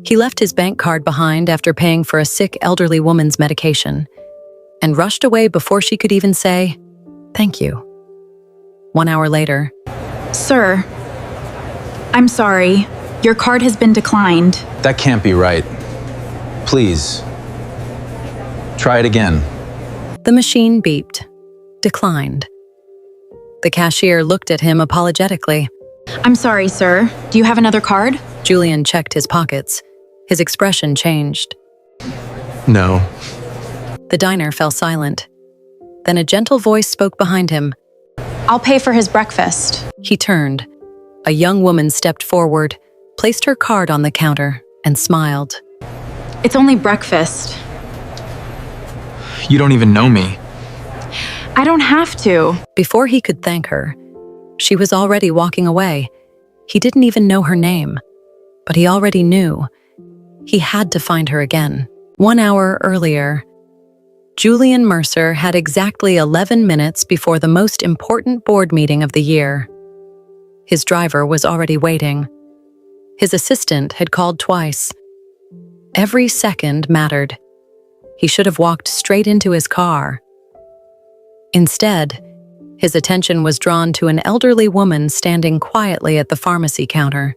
He left his bank card behind after paying for a sick elderly woman's medication and rushed away before she could even say, "Thank you." 1 hour later, Sir, I'm sorry. Your card has been declined. That can't be right. Please, try it again. the machine beeped. Declined. The cashier looked at him apologetically. I'm sorry, sir. Do you have another card? Julian checked his pockets. His expression changed. No. The diner fell silent. Then a gentle voice spoke behind him. I'll pay for his breakfast. He turned. A young woman stepped forward, placed her card on the counter, and smiled. It's only breakfast. You don't even know me. I don't have to. Before he could thank her, she was already walking away. He didn't even know her name, but he already knew. He had to find her again. 1 hour earlier, Julian Mercer had exactly 11 minutes before the most important board meeting of the year. His driver was already waiting. His assistant had called twice. Every second mattered. He should have walked straight into his car. Instead, his attention was drawn to an elderly woman standing quietly at the pharmacy counter.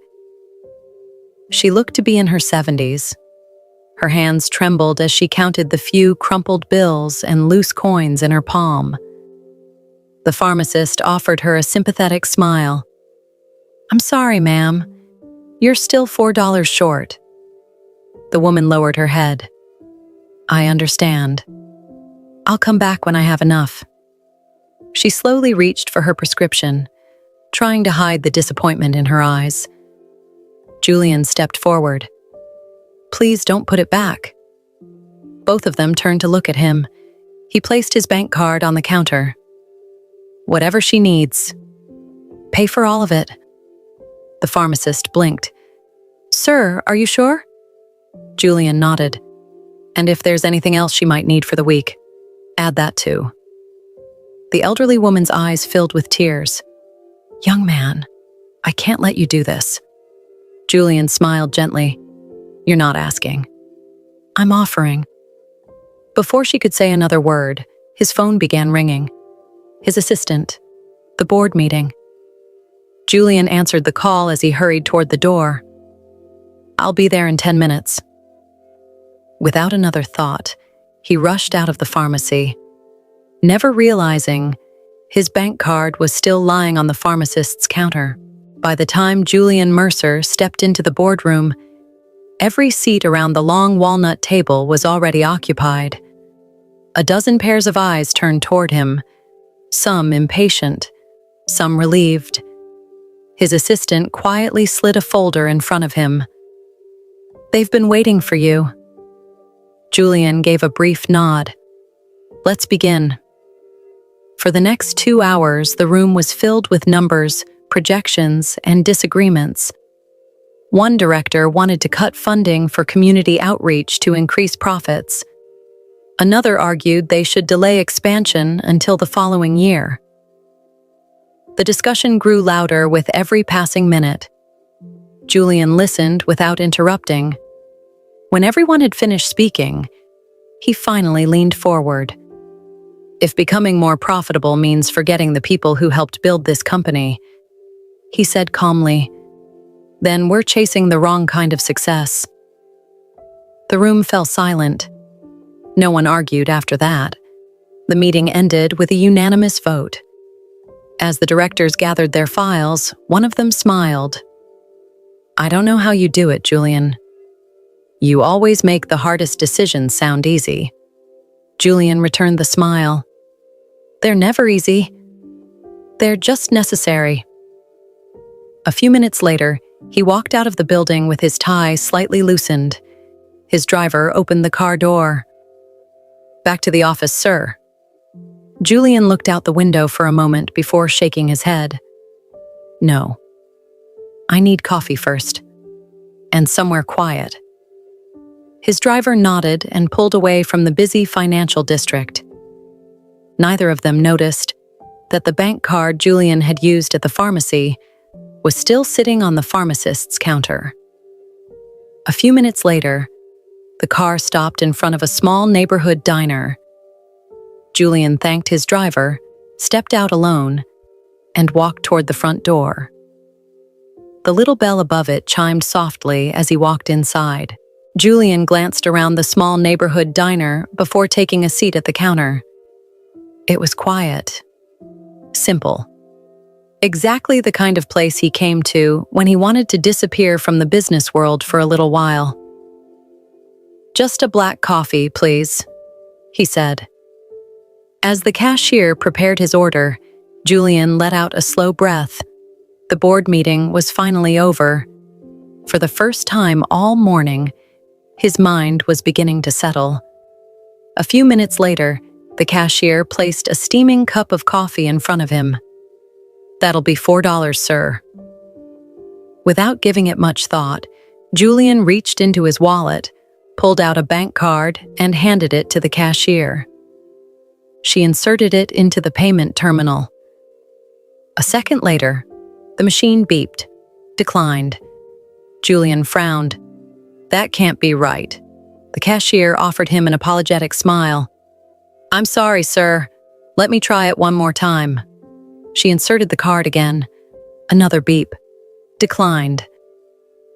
She looked to be in her 70s. Her hands trembled as she counted the few crumpled bills and loose coins in her palm. The pharmacist offered her a sympathetic smile. "I'm sorry, ma'am. You're still $4 short." The woman lowered her head. "I understand. I'll come back when I have enough." She slowly reached for her prescription, trying to hide the disappointment in her eyes. Julian stepped forward. "Please don't put it back." Both of them turned to look at him. He placed his bank card on the counter. "Whatever she needs. Pay for all of it." The pharmacist blinked. "Sir, are you sure?" Julian nodded. "And if there's anything else she might need for the week, add that too." The elderly woman's eyes filled with tears. "Young man, I can't let you do this." Julian smiled gently. "You're not asking. I'm offering." Before she could say another word, his phone began ringing. His assistant. The board meeting. Julian answered the call as he hurried toward the door. "I'll be there in 10 minutes." Without another thought, he rushed out of the pharmacy, never realizing his bank card was still lying on the pharmacist's counter. By the time Julian Mercer stepped into the boardroom, every seat around the long walnut table was already occupied. A dozen pairs of eyes turned toward him, some impatient, some relieved. His assistant quietly slid a folder in front of him. "They've been waiting for you." Julian gave a brief nod. "Let's begin." For the next 2 hours, the room was filled with numbers, projections, and disagreements. One director wanted to cut funding for community outreach to increase profits. Another argued they should delay expansion until the following year. The discussion grew louder with every passing minute. Julian listened without interrupting. When everyone had finished speaking, he finally leaned forward. "If becoming more profitable means forgetting the people who helped build this company," he said calmly, "then we're chasing the wrong kind of success." The room fell silent. No one argued after that. The meeting ended with a unanimous vote. As the directors gathered their files, one of them smiled. "I don't know how you do it, Julian. You always make the hardest decisions sound easy." Julian returned the smile. "They're never easy. They're just necessary." A few minutes later, he walked out of the building with his tie slightly loosened. His driver opened the car door. "Back to the office, sir." Julian looked out the window for a moment before shaking his head. "No. I need coffee first. And somewhere quiet." His driver nodded and pulled away from the busy financial district. Neither of them noticed that the bank card Julian had used at the pharmacy was still sitting on the pharmacist's counter. A few minutes later, the car stopped in front of a small neighborhood diner. Julian thanked his driver, stepped out alone, and walked toward the front door. The little bell above it chimed softly as he walked inside. Julian glanced around the small neighborhood diner before taking a seat at the counter. It was quiet, simple. Exactly the kind of place he came to when he wanted to disappear from the business world for a little while. "Just a black coffee, please," he said. As the cashier prepared his order, Julian let out a slow breath. The board meeting was finally over. For the first time all morning, his mind was beginning to settle. A few minutes later, the cashier placed a steaming cup of coffee in front of him. "That'll be $4, sir." Without giving it much thought, Julian reached into his wallet, pulled out a bank card, and handed it to the cashier. She inserted it into the payment terminal. A second later, the machine beeped, declined. Julian frowned. That can't be right. The cashier offered him an apologetic smile. "I'm sorry, sir. Let me try it one more time." She inserted the card again. Another beep. Declined.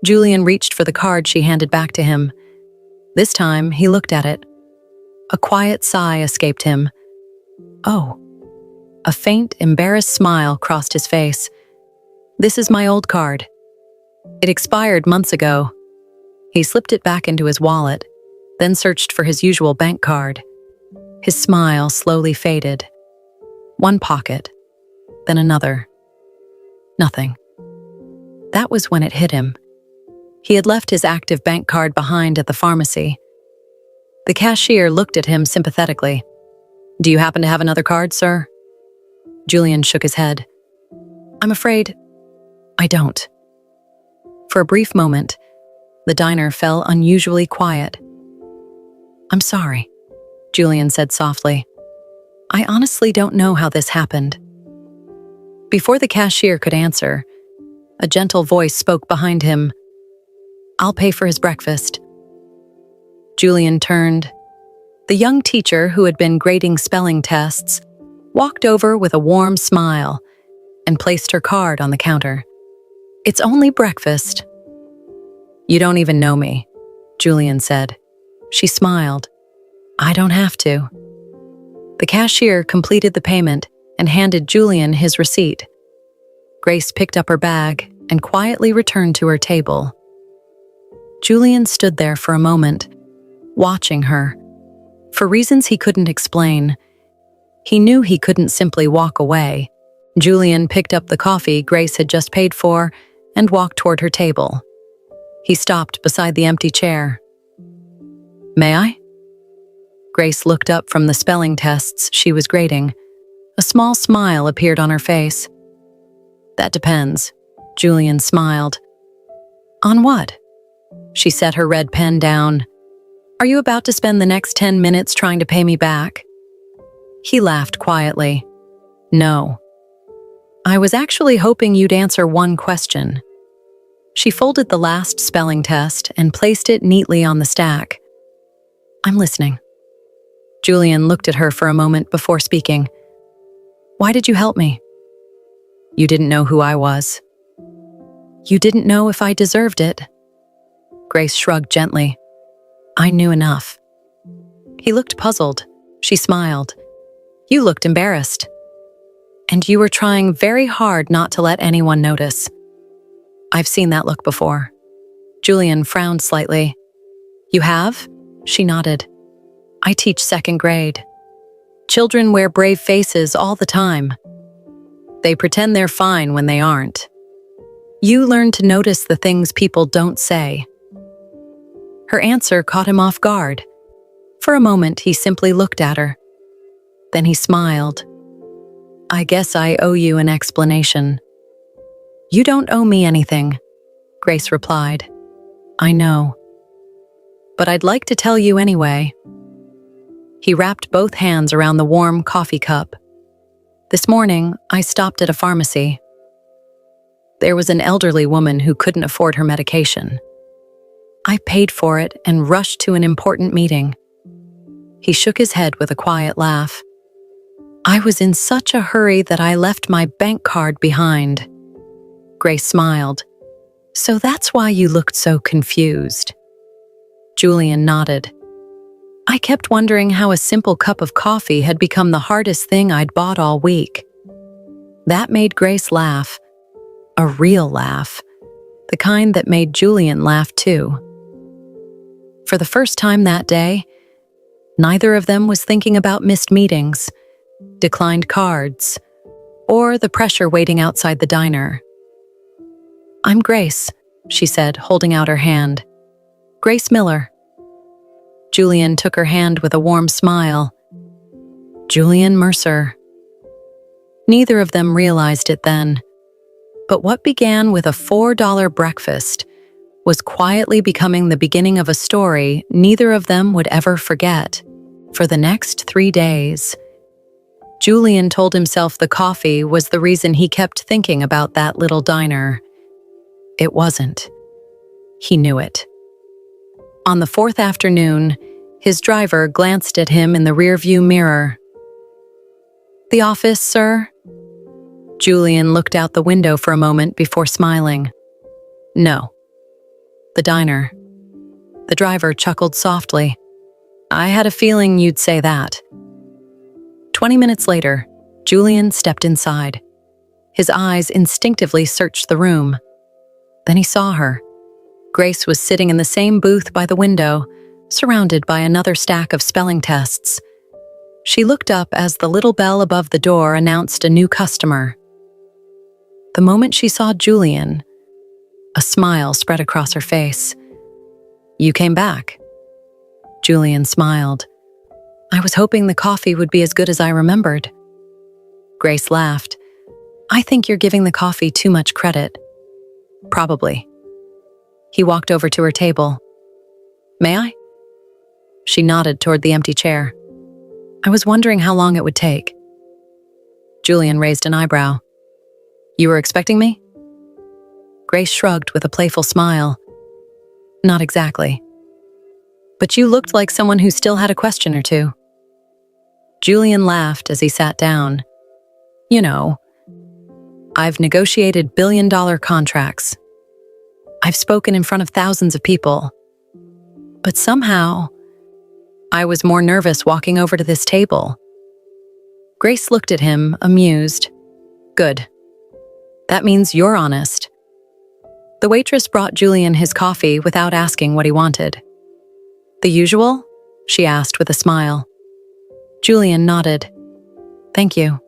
Julian reached for the card she handed back to him. This time, he looked at it. A quiet sigh escaped him. "Oh." A faint, embarrassed smile crossed his face. "This is my old card. It expired months ago." He slipped it back into his wallet, then searched for his usual bank card. His smile slowly faded. One pocket, then another. Nothing. That was when it hit him. He had left his active bank card behind at the pharmacy. The cashier looked at him sympathetically. "Do you happen to have another card, sir?" Julian shook his head. "I'm afraid I don't." For a brief moment, the diner fell unusually quiet. "I'm sorry," Julian said softly. "I honestly don't know how this happened." Before the cashier could answer, a gentle voice spoke behind him. "I'll pay for his breakfast." Julian turned. The young teacher who had been grading spelling tests walked over with a warm smile and placed her card on the counter. "It's only breakfast." "You don't even know me," Julian said. She smiled. "I don't have to." The cashier completed the payment and handed Julian his receipt. Grace picked up her bag and quietly returned to her table. Julian stood there for a moment, watching her. For reasons he couldn't explain, he knew he couldn't simply walk away. Julian picked up the coffee Grace had just paid for and walked toward her table. He stopped beside the empty chair. "May I?" Grace looked up from the spelling tests she was grading. A small smile appeared on her face. "That depends," Julian smiled. "On what?" She set her red pen down. "Are you about to spend the next 10 minutes trying to pay me back?" He laughed quietly. "No. I was actually hoping you'd answer one question." She folded the last spelling test and placed it neatly on the stack. "I'm listening." Julian looked at her for a moment before speaking. "Why did you help me?" "You didn't know who I was." "You didn't know if I deserved it." Grace shrugged gently. "I knew enough." He looked puzzled. She smiled. "You looked embarrassed. And you were trying very hard not to let anyone notice." "I've seen that look before." Julian frowned slightly. "You have?" She nodded. "I teach second grade. Children wear brave faces all the time. They pretend they're fine when they aren't. You learn to notice the things people don't say." Her answer caught him off guard. For a moment, he simply looked at her. Then he smiled. "I guess I owe you an explanation." "You don't owe me anything," Grace replied. "I know. But I'd like to tell you anyway." He wrapped both hands around the warm coffee cup. "This morning, I stopped at a pharmacy. There was an elderly woman who couldn't afford her medication. I paid for it and rushed to an important meeting. He shook his head with a quiet laugh. I was in such a hurry that I left my bank card behind. Grace smiled. So that's why you looked so confused. Julian nodded. I kept wondering how a simple cup of coffee had become the hardest thing I'd bought all week. That made Grace laugh. A real laugh. The kind that made Julian laugh too. For the first time that day, neither of them was thinking about missed meetings, declined cards, or the pressure waiting outside the diner. I'm Grace, she said, holding out her hand. Grace Miller. Julian took her hand with a warm smile. Julian Mercer. Neither of them realized it then, but what began with a $4 breakfast was quietly becoming the beginning of a story neither of them would ever forget. For the next 3 days, Julian told himself the coffee was the reason he kept thinking about that little diner. It wasn't. He knew it. On the 4th afternoon, his driver glanced at him in the rearview mirror. The office, sir? Julian looked out the window for a moment before smiling. No. The diner. The driver chuckled softly. I had a feeling you'd say that. 20 minutes later, Julian stepped inside. His eyes instinctively searched the room. Then he saw her. Grace was sitting in the same booth by the window, surrounded by another stack of spelling tests. She looked up as the little bell above the door announced a new customer. The moment she saw Julian, a smile spread across her face. You came back. Julian smiled. I was hoping the coffee would be as good as I remembered. Grace laughed. I think you're giving the coffee too much credit. Probably. He walked over to her table. May I? She nodded toward the empty chair. I was wondering how long it would take. Julian raised an eyebrow. You were expecting me? Grace shrugged with a playful smile. Not exactly. But you looked like someone who still had a question or two. Julian laughed as he sat down. You know, I've negotiated billion-dollar contracts. I've spoken in front of thousands of people. But somehow, I was more nervous walking over to this table. Grace looked at him, amused. Good. That means you're honest. The waitress brought Julian his coffee without asking what he wanted. The usual? She asked with a smile. Julian nodded. Thank you.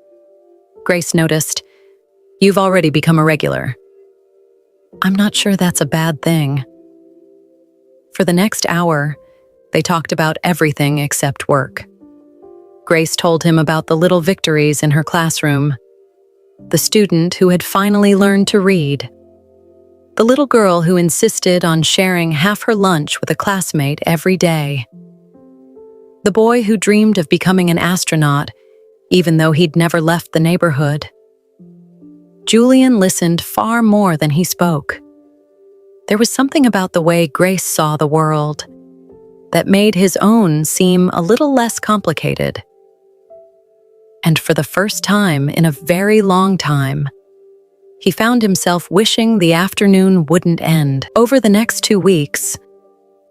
Grace noticed. You've already become a regular. I'm not sure that's a bad thing. For the next hour, they talked about everything except work. Grace told him about the little victories in her classroom. The student who had finally learned to read. The little girl who insisted on sharing half her lunch with a classmate every day. The boy who dreamed of becoming an astronaut, even though he'd never left the neighborhood. Julian listened far more than he spoke. There was something about the way Grace saw the world that made his own seem a little less complicated. And for the first time in a very long time, he found himself wishing the afternoon wouldn't end. Over the next 2 weeks,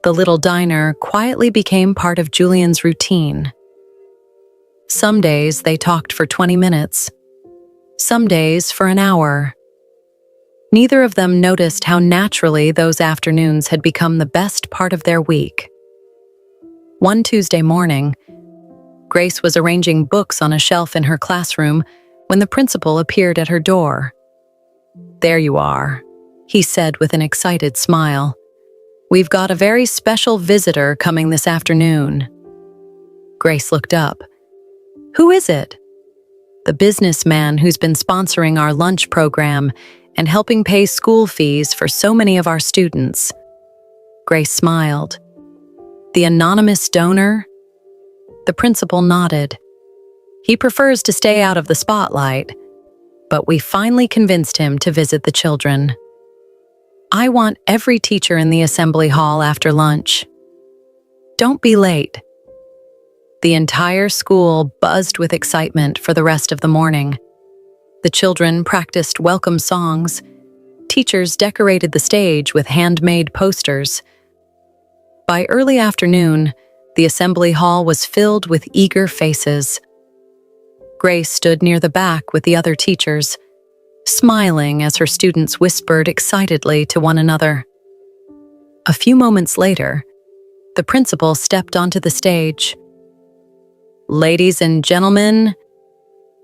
the little diner quietly became part of Julian's routine. Some days they talked for 20 minutes, some days for an hour. Neither of them noticed how naturally those afternoons had become the best part of their week. One Tuesday morning, Grace was arranging books on a shelf in her classroom when the principal appeared at her door. There you are, he said with an excited smile. We've got a very special visitor coming this afternoon. Grace looked up. Who is it? The businessman who's been sponsoring our lunch program and helping pay school fees for so many of our students. Grace smiled. The anonymous donor? The principal nodded. He prefers to stay out of the spotlight, but we finally convinced him to visit the children. I want every teacher in the assembly hall after lunch. Don't be late." The entire school buzzed with excitement for the rest of the morning. The children practiced welcome songs. Teachers decorated the stage with handmade posters. By early afternoon, the assembly hall was filled with eager faces. Grace stood near the back with the other teachers, smiling as her students whispered excitedly to one another. A few moments later, the principal stepped onto the stage. "Ladies and gentlemen,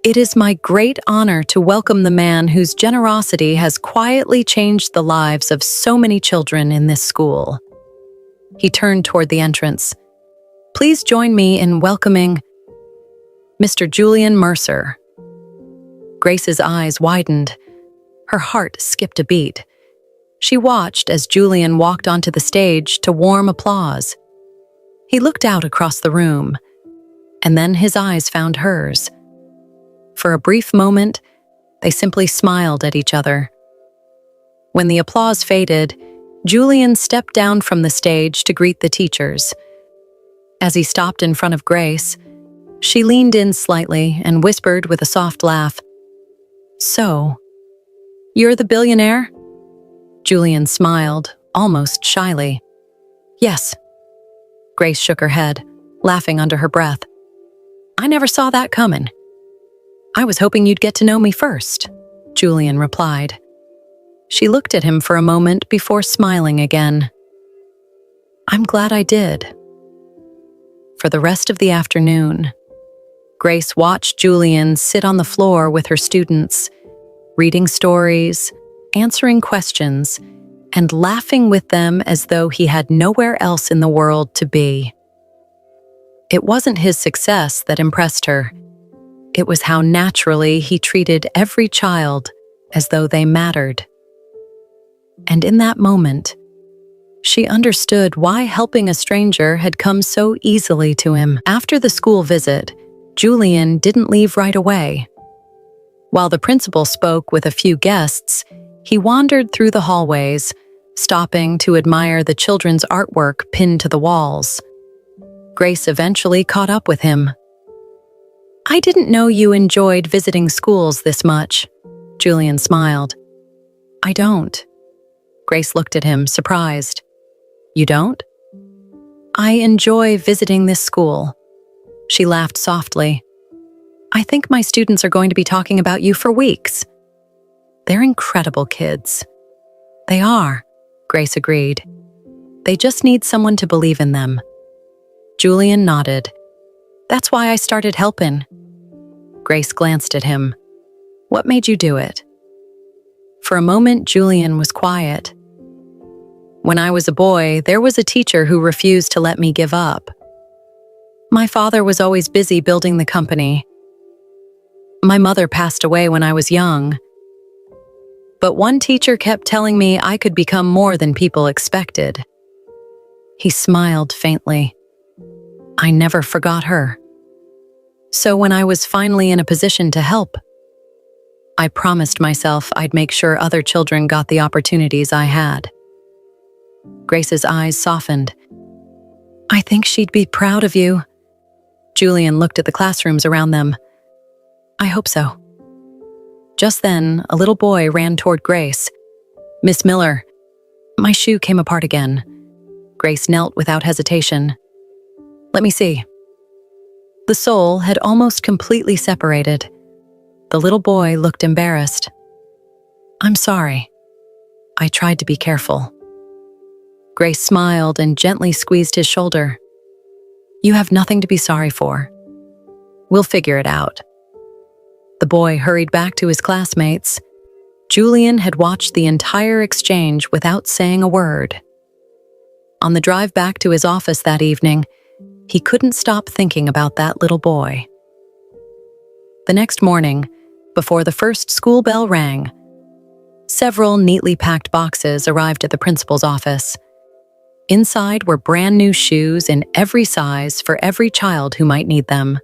it is my great honor to welcome the man whose generosity has quietly changed the lives of so many children in this school." He turned toward the entrance. "Please join me in welcoming Mr. Julian Mercer." Grace's eyes widened. Her heart skipped a beat. She watched as Julian walked onto the stage to warm applause. He looked out across the room, and then his eyes found hers. For a brief moment, they simply smiled at each other. When the applause faded, Julian stepped down from the stage to greet the teachers. As he stopped in front of Grace, she leaned in slightly and whispered with a soft laugh, "So, you're the billionaire?" Julian smiled, almost shyly. "Yes." Grace shook her head, laughing under her breath. "I never saw that coming." "I was hoping you'd get to know me first," Julian replied. She looked at him for a moment before smiling again. "I'm glad I did." For the rest of the afternoon, Grace watched Julian sit on the floor with her students, reading stories, answering questions, and laughing with them as though he had nowhere else in the world to be. It wasn't his success that impressed her. It was how naturally he treated every child as though they mattered. And in that moment, she understood why helping a stranger had come so easily to him. After the school visit, Julian didn't leave right away. While the principal spoke with a few guests, he wandered through the hallways, stopping to admire the children's artwork pinned to the walls. Grace eventually caught up with him. "I didn't know you enjoyed visiting schools this much," Julian smiled. "I don't." Grace looked at him, surprised. "You don't?" "I enjoy visiting this school." She laughed softly. "I think my students are going to be talking about you for weeks." "They're incredible kids." "They are," Grace agreed. "They just need someone to believe in them." Julian nodded. "That's why I started helping." Grace glanced at him. "What made you do it?" For a moment, Julian was quiet. "When I was a boy, there was a teacher who refused to let me give up. My father was always busy building the company. My mother passed away when I was young. But one teacher kept telling me I could become more than people expected." He smiled faintly. "I never forgot her. So when I was finally in a position to help, I promised myself I'd make sure other children got the opportunities I had." Grace's eyes softened. "I think she'd be proud of you." Julian looked at the classrooms around them. "I hope so." Just then, a little boy ran toward Grace. "Miss Miller, my shoe came apart again." Grace knelt without hesitation. "Let me see." The sole had almost completely separated. The little boy looked embarrassed. "I'm sorry. I tried to be careful." Grace smiled and gently squeezed his shoulder. "You have nothing to be sorry for. We'll figure it out." The boy hurried back to his classmates. Julian had watched the entire exchange without saying a word. On the drive back to his office that evening, he couldn't stop thinking about that little boy. The next morning, before the first school bell rang, several neatly packed boxes arrived at the principal's office. Inside were brand new shoes in every size for every child who might need them.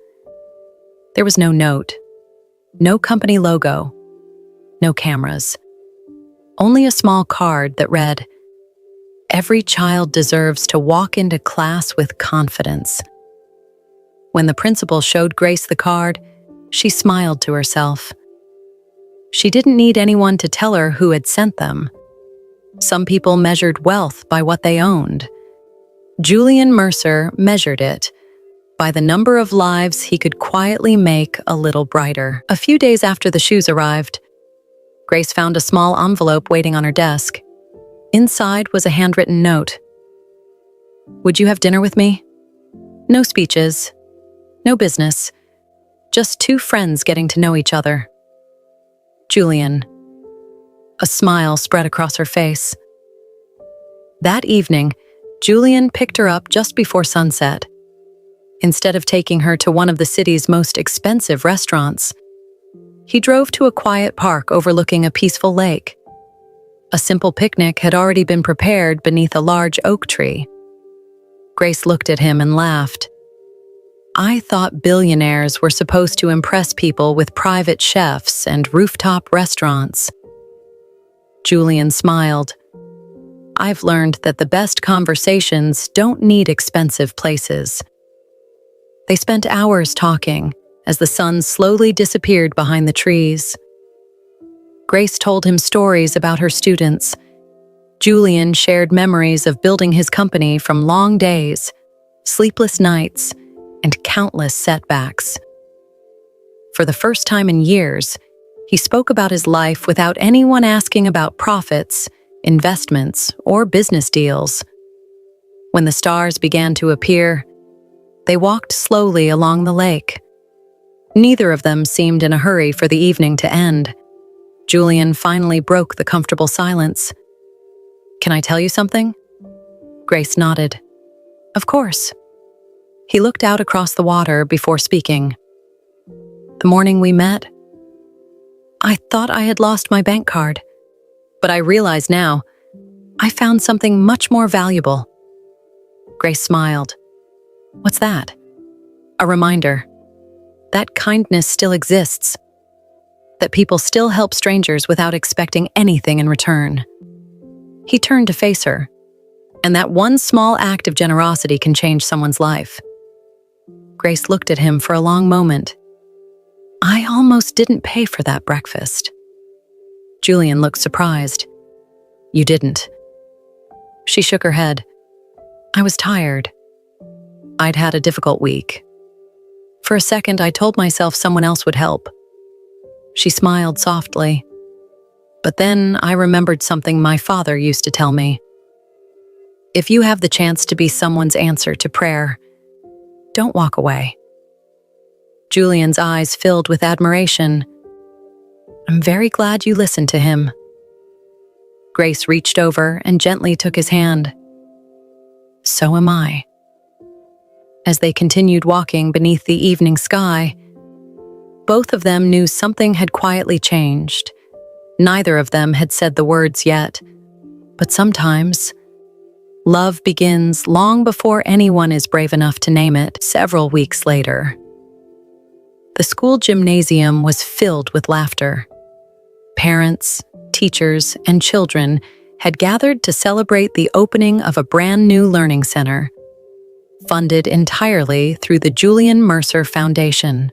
There was no note, no company logo, no cameras. only a small card that read, "Every child deserves to walk into class with confidence." When the principal showed Grace the card, she smiled to herself. She didn't need anyone to tell her who had sent them. Some people measured wealth by what they owned. Julian Mercer measured it by the number of lives he could quietly make a little brighter. A few days after the shoes arrived, Grace found a small envelope waiting on her desk. Inside was a handwritten note. "Would you have dinner with me? No speeches, no business, just two friends getting to know each other. Julian." A smile spread across her face. That evening, Julian picked her up just before sunset. Instead of taking her to one of the city's most expensive restaurants, he drove to a quiet park overlooking a peaceful lake. A simple picnic had already been prepared beneath a large oak tree. Grace looked at him and laughed. "I thought billionaires were supposed to impress people with private chefs and rooftop restaurants." Julian smiled. "I've learned that the best conversations don't need expensive places." They spent hours talking as the sun slowly disappeared behind the trees. Grace told him stories about her students. Julian shared memories of building his company from long days, sleepless nights, and countless setbacks. For the first time in years, he spoke about his life without anyone asking about profits, investments, or business deals. When the stars began to appear, they walked slowly along the lake. Neither of them seemed in a hurry for the evening to end. Julian finally broke the comfortable silence. "Can I tell you something?" Grace nodded. "Of course." He looked out across the water before speaking. "The morning we met, I thought I had lost my bank card, but I realize now I found something much more valuable." Grace smiled. "What's that?" "A reminder that kindness still exists, that people still help strangers without expecting anything in return." He turned to face her, and that one small act of generosity can change someone's life. Grace looked at him for a long moment. "I almost didn't pay for that breakfast." Julian looked surprised. "You didn't?" She shook her head. "I was tired. I'd had a difficult week. For a second, I told myself someone else would help." She smiled softly. "But then I remembered something my father used to tell me. If you have the chance to be someone's answer to prayer, don't walk away." Julian's eyes filled with admiration. "I'm very glad you listened to him." Grace reached over and gently took his hand. "So am I." As they continued walking beneath the evening sky, both of them knew something had quietly changed. Neither of them had said the words yet, but sometimes love begins long before anyone is brave enough to name it. Several weeks later, the school gymnasium was filled with laughter. Parents, teachers, and children had gathered to celebrate the opening of a brand new learning center, funded entirely through the Julian Mercer Foundation.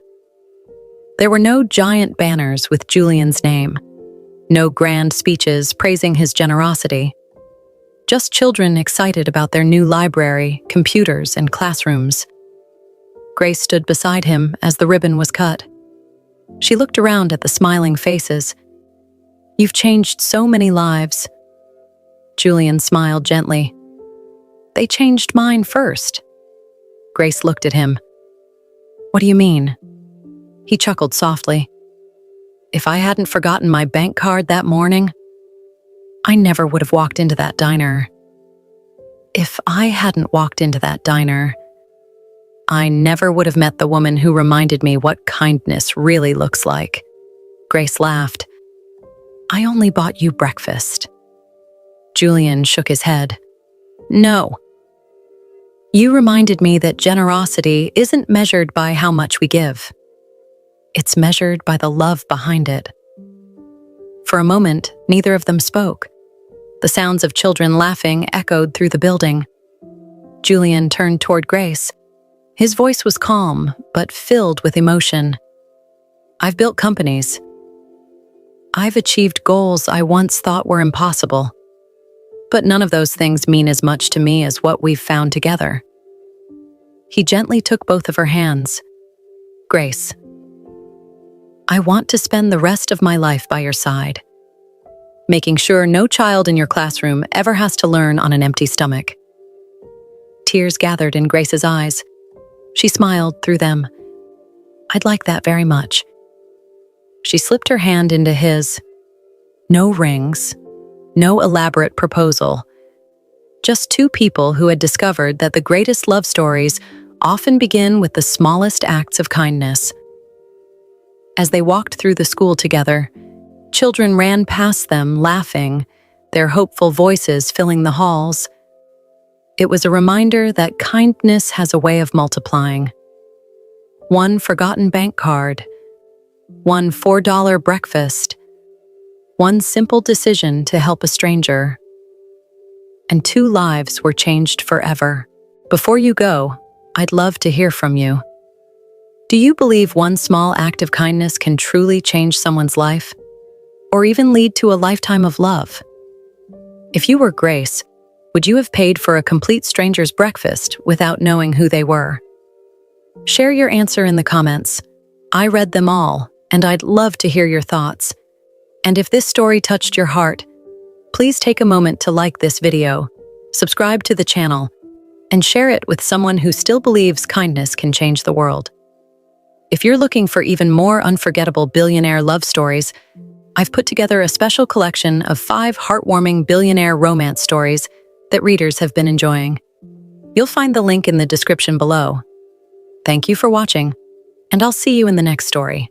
There were no giant banners with Julian's name, no grand speeches praising his generosity, just children excited about their new library, computers, and classrooms. Grace stood beside him as the ribbon was cut. She looked around at the smiling faces. "You've changed so many lives." Julian smiled gently. "They changed mine first." Grace looked at him. "What do you mean?" He chuckled softly. "If I hadn't forgotten my bank card that morning, I never would have walked into that diner. If I hadn't walked into that diner, I never would have met the woman who reminded me what kindness really looks like." Grace laughed. "I only bought you breakfast." Julian shook his head. "No. You reminded me that generosity isn't measured by how much we give. It's measured by the love behind it." For a moment, neither of them spoke. The sounds of children laughing echoed through the building. Julian turned toward Grace. His voice was calm, but filled with emotion. "I've built companies. I've achieved goals I once thought were impossible. But none of those things mean as much to me as what we've found together." He gently took both of her hands. "Grace, I want to spend the rest of my life by your side, making sure no child in your classroom ever has to learn on an empty stomach." Tears gathered in Grace's eyes. She smiled through them. "I'd like that very much." She slipped her hand into his. No rings, no elaborate proposal. Just two people who had discovered that the greatest love stories often begin with the smallest acts of kindness. As they walked through the school together, children ran past them laughing, their hopeful voices filling the halls. It was a reminder that kindness has a way of multiplying. One forgotten bank card, one $4 breakfast, one simple decision to help a stranger, and two lives were changed forever. Before you go, I'd love to hear from you. Do you believe one small act of kindness can truly change someone's life, or even lead to a lifetime of love? If you were Grace, would you have paid for a complete stranger's breakfast without knowing who they were? Share your answer in the comments. I read them all, and I'd love to hear your thoughts. And if this story touched your heart, please take a moment to like this video, subscribe to the channel, and share it with someone who still believes kindness can change the world. If you're looking for even more unforgettable billionaire love stories, I've put together a special collection of 5 heartwarming billionaire romance stories that readers have been enjoying. You'll find the link in the description below. Thank you for watching, and I'll see you in the next story.